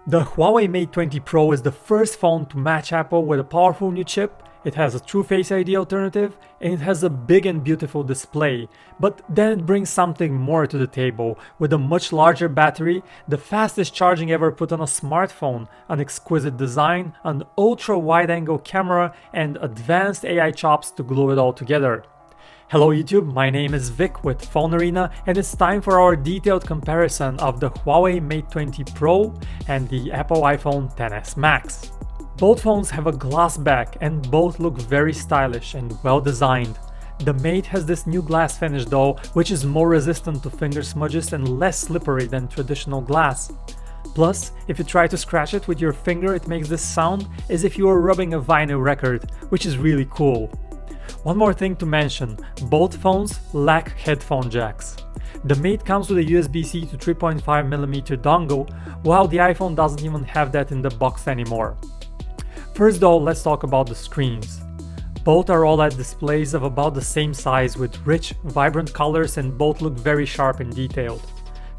The Huawei Mate 20 Pro is the first phone to match Apple with a powerful new chip. It has a true Face ID alternative and it has a big and beautiful display, but then it brings something more to the table with a much larger battery, the fastest charging ever put on a smartphone, an exquisite design, an ultra wide-angle camera and advanced AI chops to glue it all together. Hello YouTube, my name is Vic with PhoneArena and it's time for our detailed comparison of the Huawei Mate 20 Pro and the Apple iPhone XS Max. Both phones have a glass back and both look very stylish and well designed. The Mate has this new glass finish though, which is more resistant to finger smudges and less slippery than traditional glass. Plus, if you try to scratch it with your finger, it makes this sound as if you are rubbing a vinyl record, which is really cool. One more thing to mention, both phones lack headphone jacks. The Mate comes with a USB-C to 3.5mm dongle, while the iPhone doesn't even have that in the box anymore. First though, let's talk about the screens. Both are OLED displays of about the same size with rich, vibrant colors and both look very sharp and detailed.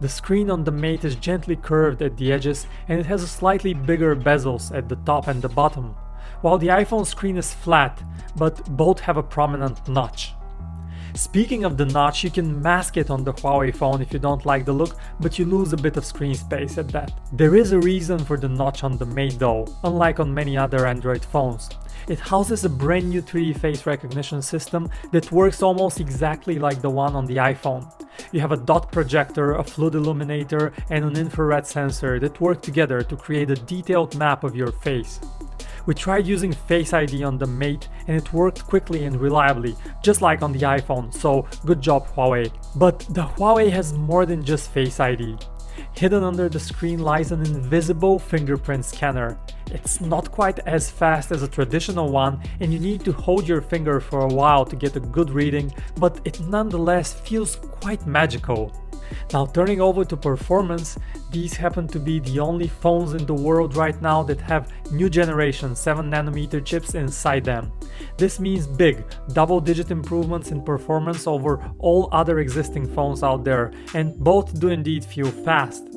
The screen on the Mate is gently curved at the edges and it has a slightly bigger bezels at the top and the bottom, while the iPhone screen is flat, but both have a prominent notch. Speaking of the notch, you can mask it on the Huawei phone if you don't like the look, but you lose a bit of screen space at that. There is a reason for the notch on the Mate though, unlike on many other Android phones. It houses a brand new 3D face recognition system that works almost exactly like the one on the iPhone. You have a dot projector, a flood illuminator, and an infrared sensor that work together to create a detailed map of your face. We tried using Face ID on the Mate and it worked quickly and reliably, just like on the iPhone, so good job Huawei. But the Huawei has more than just Face ID. Hidden under the screen lies an invisible fingerprint scanner. It's not quite as fast as a traditional one and you need to hold your finger for a while to get a good reading, but it nonetheless feels quite magical. Now turning over to performance, these happen to be the only phones in the world right now that have new generation 7nm chips inside them. This means big, double-digit improvements in performance over all other existing phones out there, and both do indeed feel fast.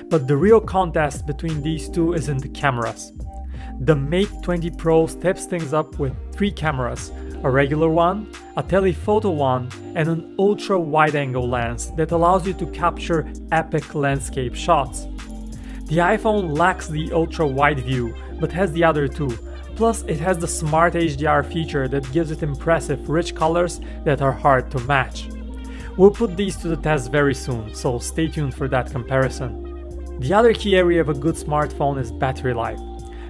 But the real contest between these two is in the cameras. The Mate 20 Pro steps things up with 3 cameras, a regular one, a telephoto one, and an ultra wide-angle lens that allows you to capture epic landscape shots. The iPhone lacks the ultra wide view, but has the other two. Plus, it has the smart HDR feature that gives it impressive rich colors that are hard to match. We'll put these to the test very soon, so stay tuned for that comparison. The other key area of a good smartphone is battery life.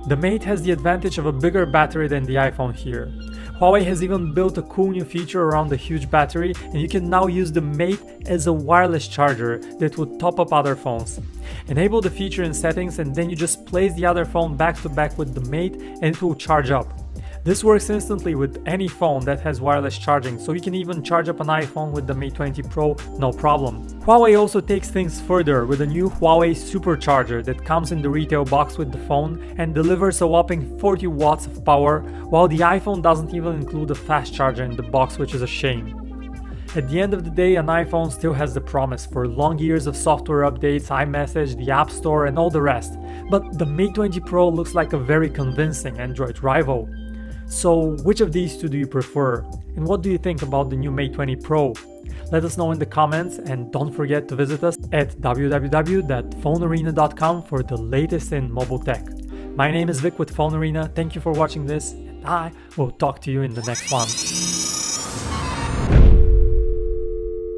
The Mate has the advantage of a bigger battery than the iPhone here. Huawei has even built a cool new feature around the huge battery, and you can now use the Mate as a wireless charger that would top up other phones. Enable the feature in settings and then you just place the other phone back to back with the Mate and it will charge up. This works instantly with any phone that has wireless charging, so you can even charge up an iPhone with the Mate 20 Pro no problem. Huawei also takes things further with a new Huawei supercharger that comes in the retail box with the phone and delivers a whopping 40 watts of power, while the iPhone doesn't even include a fast charger in the box, which is a shame. At the end of the day, an iPhone still has the promise for long years of software updates, iMessage, the App Store and all the rest, but the Mate 20 Pro looks like a very convincing Android rival. So which of these two do you prefer? And what do you think about the new Mate 20 Pro? Let us know in the comments and don't forget to visit us at www.phonearena.com for the latest in mobile tech. My name is Vic with PhoneArena, thank you for watching this and I will talk to you in the next one.